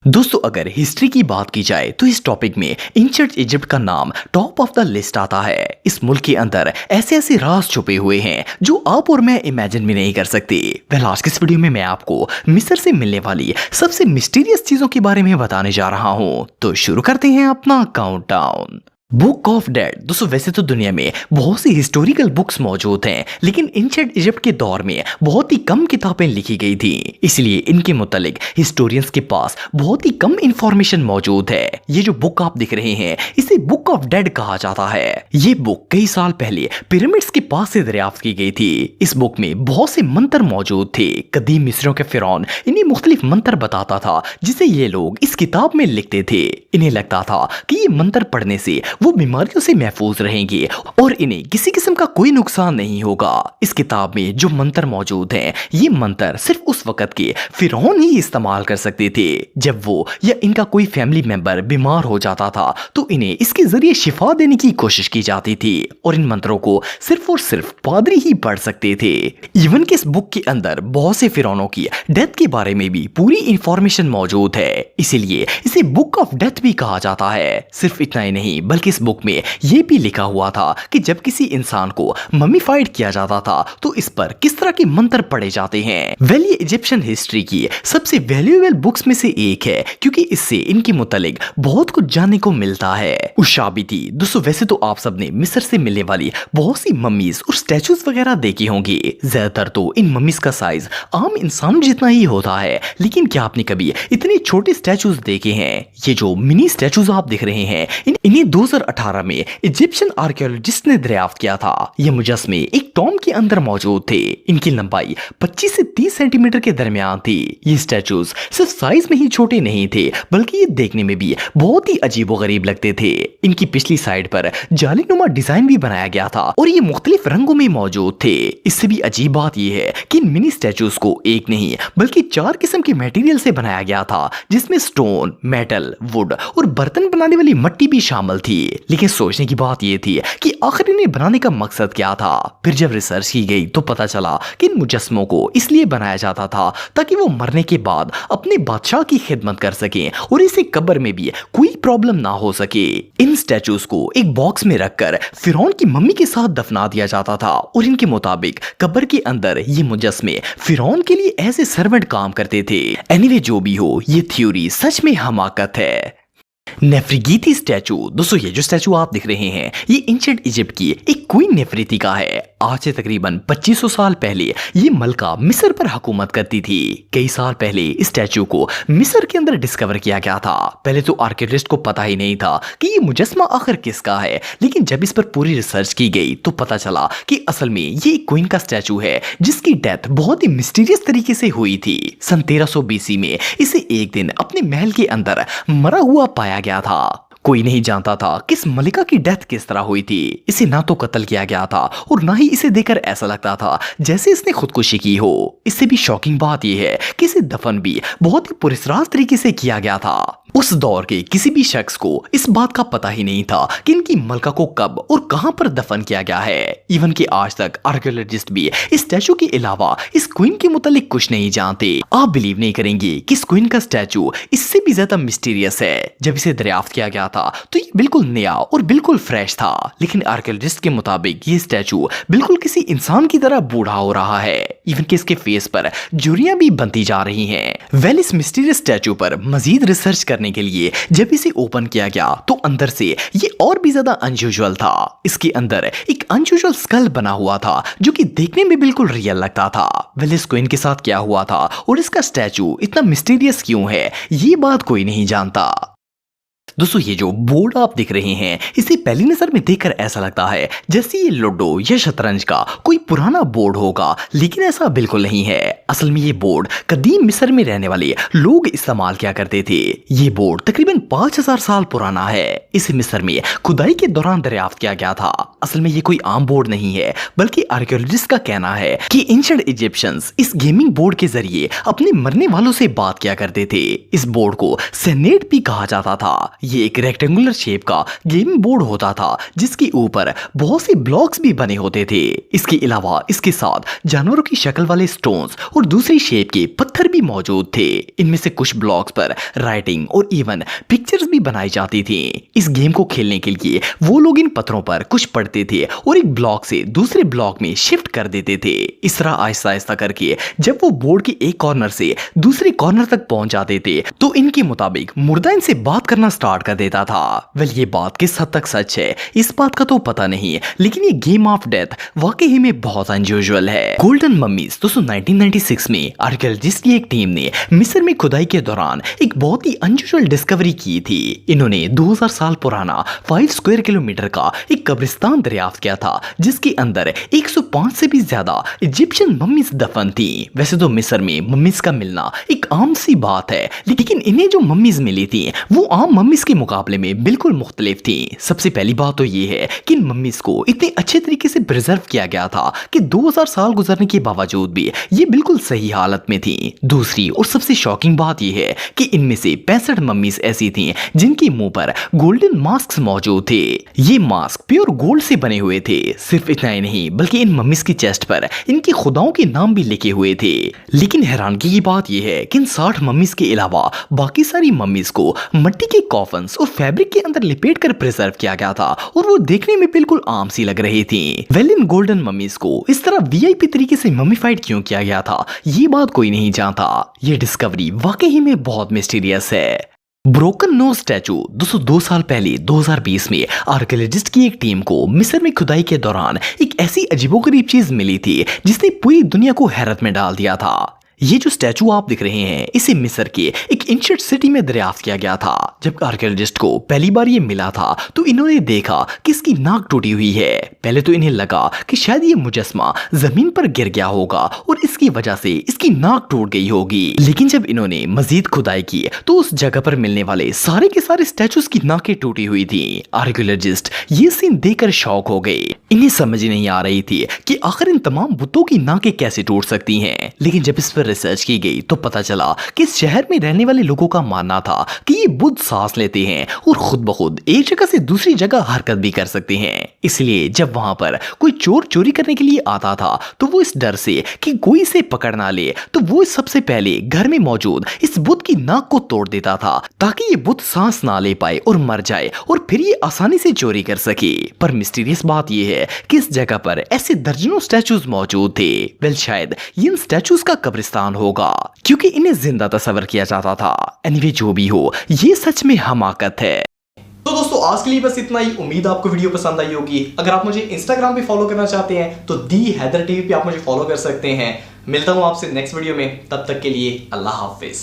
दोस्तों अगर हिस्ट्री की बात की जाए तो इस टॉपिक में एंशिएंट इजिप्ट का नाम टॉप ऑफ द लिस्ट आता है। इस मुल्क के अंदर ऐसे ऐसे राज छुपे हुए हैं जो आप और मैं इमेजिन भी नहीं कर सकते। आज की इस वीडियो में मैं आपको मिस्र से मिलने वाली सबसे मिस्टीरियस चीजों के बारे में बताने जा रहा हूं। तो शुरू करते हैं अपना काउंटडाउन। Book of dead. दोस्तों वैसे तो दुनिया में बहुत सी हिस्टोरिकल बुक्स मौजूद हैं, लेकिन एंशिएंट इजिप्ट के दौर में बहुत ही कम किताबें लिखी गई थी, इसलिए इनके मुतालिक हिस्टोरियंस के पास बहुत ही कम इंफॉर्मेशन मौजूद है। ये जो बुक आप देख रहे हैं इसे बुक ऑफ डेड कहा जाता है। ये बुक कई साल पहले पिरामिड्स के पास से दरियाफ्त की गई थी। इस बुक में बहुत से मंत्र मौजूद थे। कदीम मिस्रियों के फिरौन इन्हें मुख्तलिफ मंत्र बताता था जिसे ये लोग इस किताब में लिखते थे। इन्हें लगता था कि ये मंत्र पढ़ने से वो बीमारियों से महफूज रहेंगे और इन्हें किसी किस्म का कोई नुकसान नहीं होगा। इस किताब में जो मंत्र मौजूद हैं, ये मंत्र सिर्फ उस वक्त के फिरौन ही इस्तेमाल कर सकते थे। जब वो या इनका कोई फैमिली मेंबर बीमार हो जाता था तो इन्हें इसके जरिए शिफा देने की कोशिश की जाती थी और इन मंत्रों को सिर्फ और सिर्फ पादरी ही पढ़ सकते थे। इवन कि इस बुक के अंदर बहुत से फिरौनों की डेथ के बारे में भी पूरी इंफॉर्मेशन मौजूद है, इसीलिए इसे बुक ऑफ डेथ भी कहा जाता है। सिर्फ इतना ही नहीं बल्कि इस बुक में यह भी लिखा हुआ था कि जब किसी इंसान को ममीफाइड किया जाता था तो इस पर किस तरह के मंत्र पढ़े जाते हैं। ये इजिप्शियन हिस्ट्री की सबसे वैल्यूएबल बुक्स में से एक है क्योंकि इससे इनके मुतालिक बहुत कुछ जानने को मिलता है। उशाबिती। दोस्तों वैसे तो आप सबने मिस्र से मिलने वाली बहुत सी मम्मीज और स्टैचूज वगैरह देखी होंगी। ज्यादातर तो इन मम्मीज का साइज आम इंसान जितना ही होता है, लेकिन क्या आपने कभी इतने छोटे स्टैचूज देखे हैं? ये जो मिनी स्टैचूज आप देख रहे हैं इन्हें 2018 में इजिप्शियन आर्कियोलॉजिस्ट ने दरियाफ्त किया था। ये मुजस्मे एक टॉम के अंदर मौजूद थे। इनकी लंबाई 25 से 30 सेंटीमीटर के दरमियान थी। ये स्टैचूज सिर्फ साइज में ही छोटे नहीं थे बल्कि ये देखने में भी बहुत ही अजीबोगरीब लगते थे। इनकी पिछली साइड पर जालीनुमा डिजाइन भी बनाया गया था और ये मुख्तलिफ रंगों में मौजूद थे। इससे भी अजीब बात यह है कि इन मिनी स्टैचूज को एक नहीं बल्कि 4 किस्म के मटेरियल से बनाया गया था, जिसमें स्टोन, मेटल, वुड और बर्तन बनाने वाली मिट्टी भी शामिल थी। लेकिन सोचने की बात यह थी कि आखिर इन्हें बनाने का मकसद क्या था। फिर जब रिसर्च की गई तो पता चला कि इन मुजस्मों को इसलिए बनाया जाता था ताकि वो मरने के बाद अपने बादशाह की खिदमत कर सकें और इसे कब्र में भी कोई प्रॉब्लम ना हो सके। इन स्टैचूज को एक बॉक्स में रखकर फिरौन की मम्मी के साथ दफना दिया जाता था और इनके मुताबिक कब्र के अंदर ये मुजस्मे फिरौन के लिए ऐसे सर्वेंट काम करते थे। एनीवे जो भी हो, ये थ्योरी सच में हमाकत है। नेफ्रिगीती स्टैचू। दोस्तों ये जो स्टैचू आप दिख रहे हैं ये एंशिएंट इजिप्ट की एक क्वीन नेफरीती का है। आज से तकरीबन 2500 साल पहले ये मलका मिस्र पर हुकूमत करती थी। कई साल पहले इस स्टैचू को मिस्र के अंदर डिस्कवर किया गया था। पहले तो आर्कियोलॉजिस्ट को पता ही नहीं था कि ये मुजस्मा आखिर किसका है, लेकिन जब इस पर पूरी रिसर्च की गई तो पता चला कि असल में ये एक क्वीन का स्टैचू है जिसकी डेथ बहुत ही मिस्टीरियस तरीके से हुई थी। सन 1300 BC में इसे एक दिन अपने महल के अंदर मरा हुआ पाया गया था। कोई नहीं जानता था कि इस मलिका की डेथ किस तरह हुई थी। इसे ना तो कत्ल किया गया था और ना ही इसे देखकर ऐसा लगता था जैसे इसने खुदकुशी की हो। इससे भी शॉकिंग बात यह है कि इसे दफन भी बहुत ही पुरस्रार तरीके से किया गया था। उस दौर के किसी भी शख्स को इस बात का पता ही नहीं था कि इनकी मलका को कब और कहां पर दफन किया गया है। इवन कि आज तक आर्कियोलॉजिस्ट भी इस स्टैचू के अलावा इस क्वीन के मुतालिक कुछ नहीं जानते। आप बिलीव नहीं करेंगे कि इस क्वीन का स्टैचू इससे भी ज्यादा मिस्टीरियस है। जब इसे दरियाफ्त किया गया था तो ये बिल्कुल नया और बिल्कुल फ्रेश था, लेकिन आर्कियोलॉजिस्ट के मुताबिक ये स्टैचू बिल्कुल किसी इंसान की तरह बूढ़ा हो रहा है। इवन कि इसके फेस पर झुर्रियां भी बनती जा रही हैं। इस मिस्टीरियस स्टैचू पर मजीद रिसर्च करने के लिए जब इसे ओपन किया गया तो अंदर से ये और भी ज्यादा अनयूजुअल था। इसके अंदर एक अनयूजुअल स्कल बना हुआ था जो कि देखने में बिल्कुल रियल लगता था। इस क्वीन के साथ क्या हुआ था और इसका स्टैचू इतना मिस्टीरियस क्यों है, ये बात कोई नहीं जानता। दोस्तों ये जो बोर्ड आप देख रहे हैं इसे पहली नजर में देखकर ऐसा लगता है जैसे ये लूडो या शतरंज का कोई पुराना बोर्ड होगा, लेकिन ऐसा बिल्कुल नहीं है। असल में ये बोर्ड कदीम मिस्र में रहने वाले लोग इस्तेमाल किया करते थे। ये बोर्ड तकरीबन 5000 साल पुराना है। इसे मिस्र में खुदाई के दौरान दरियाफ्त किया गया था। असल में ये कोई आम बोर्ड नहीं है बल्कि आर्कियोलॉजिस्ट का कहना है कि एंशिएंट इजिप्शियंस इस गेमिंग बोर्ड के जरिए अपने मरने वालों से बात किया करते थे। इस बोर्ड को सेनेट भी कहा जाता था। ये एक रेक्टेंगुलर शेप का गेमिंग बोर्ड होता था जिसके ऊपर बहुत से ब्लॉक्स भी बने होते थे। इसके अलावा इसके साथ जानवरों की शक्ल वाले स्टोन्स और दूसरी शेप के पत्थर भी मौजूद थे। इनमें से कुछ ब्लॉक्स पर राइटिंग और इवन पिक्चर्स भी बनाई जाती थी। इस गेम को खेलने के लिए वो लोग इन पत्थरों पर कुछ पढ़ते थे और एक ब्लॉक से दूसरे ब्लॉक में शिफ्ट कर देते थे। इस तरह आहिस्ता आहिस्ता करके जब वो बोर्ड के एक कॉर्नर से दूसरे कॉर्नर तक पहुंच जाते थे तो इनके मुताबिक मुर्दा इनसे बात करना स्टार्ट कर देता था। वेल ये बात किस हद तक सच है इस बात का तो पता नहीं, लेकिन ये गेम ऑफ डेथ वाकई में बहुत अनयूजुअल है। गोल्डन मम्मीज दोस्तों 1996 में आर्कियोलॉजिस्ट की एक टीम ने मिस्र में खुदाई के दौरान एक बहुत ही अनयूजुअल डिस्कवरी की थी। इन्होंने 2000 साल पुराना 5 स्क्वायर किलोमीटर का एक कब्रिस्तान दरियाफ्त किया था जिसके अंदर 105 से भी ज्यादा इजिप्शियन मम्मीज दफन थी। वैसे तो मिस्र में मम्मीज का मिलना एक आम सी बात है, लेकिन इन्हें जो मम्मीज मिली थी वो आम मम्मीज के मुकाबले में बिल्कुल मुख्तलिफ थी। सबसे पहली बात तो ये है कि इन मम्मीज को इतने अच्छे तरीके से प्रिजर्व किया गया था कि 2000 साल गुजरने के बावजूद भी ये बिल्कुल सही हालत में थी। दूसरी और सबसे शॉकिंग बात यह है कि इनमें से 65 मम्मीज ऐसी थी जिनके मुंह पर गोल्डन मास्क मौजूद थे। ये मास्क प्योर गोल्ड से बने हुए थे। सिर्फ इतना ही नहीं बल्कि इन मम्मीज की चेस्ट पर इनकी खुदाओं के नाम भी लिखे हुए थे। लेकिन हैरानगी की बात यह है कि इन 60 मम्मीज के अलावा बाकी सारी मम्मीज को मिट्टी के कॉफन्स और फैब्रिक के अंदर लिपेट कर प्रिजर्व किया गया था और वो देखने में बिल्कुल आम सी लग रही थी। वेल इन गोल्डन मम्मीज को इस तरह वीआईपी तरीके से मम्मीफाइड क्यों किया गया था ये बात कोई नहीं जानता। ये डिस्कवरी वाकई में बहुत मिस्टीरियस है। ब्रोकन नोज स्टैचू 202 साल पहले 2020 में आर्कियोलॉजिस्ट की एक टीम को मिस्र में खुदाई के दौरान एक ऐसी अजीबोगरीब चीज मिली थी जिसने पूरी दुनिया को हैरत में डाल दिया था। ये जो स्टैचू आप दिख रहे हैं इसे मिस्र के एक एंशिएंट सिटी में दरियाफ्त किया गया था। जब आर्कियोलॉजिस्ट को पहली बार ये मिला था तो इन्होंने देखा कि इसकी नाक टूटी हुई है। पहले तो इन्हें लगा कि शायद ये मुजस्मा जमीन पर गिर गया होगा और इसकी वजह से इसकी नाक टूट गई होगी। लेकिन जब इन्होंने मजीद खुदाई की तो उस जगह पर मिलने वाले सारे के सारे स्टैचूज की नाकें टूटी हुई थी। आर्कियोलॉजिस्ट ये सीन देखकर शॉक हो गए। इन्हें समझ नहीं आ रही थी कि आखिर इन तमाम बुतों की नाकें कैसे टूट सकती हैं। लेकिन जब इस पर रिसर्च की गई तो पता चला कि इस शहर में रहने वाले लोगों का मानना था कि ये बुद्ध सांस लेते हैं और खुद ब खुद एक जगह से दूसरी जगह हरकत भी कर सकते हैं। इसलिए जब वहां पर कोई चोर चोरी करने के लिए आता था तो वो इस डर से कि कोई इसे पकड़ ना ले तो वो सबसे पहले घर में मौजूद इस बुद्ध की नाक को तोड़ देता था ताकि ये बुद्ध सांस ना ले पाए और मर जाए और फिर ये आसानी से चोरी कर सके। पर मिस्टीरियस बात ये है कि इस जगह पर ऐसे दर्जनों स्टैचूज मौजूद थे। वेल शायद इन स्टैचूज का कब्रिस्तान होगा क्योंकि इन्हें जिंदा तस्वर किया जाता था। एनीवे जो भी हो ये सच में हमाकत है। तो दोस्तों आज के लिए बस इतना ही। उम्मीद आपको वीडियो पसंद आई होगी। अगर आप मुझे इंस्टाग्राम पे फॉलो करना चाहते हैं तो दी हैदर टीवी पे आप मुझे फॉलो कर सकते हैं। मिलता हूं आपसे नेक्स्ट वीडियो में, तब तक के लिए अल्लाह हाफिज।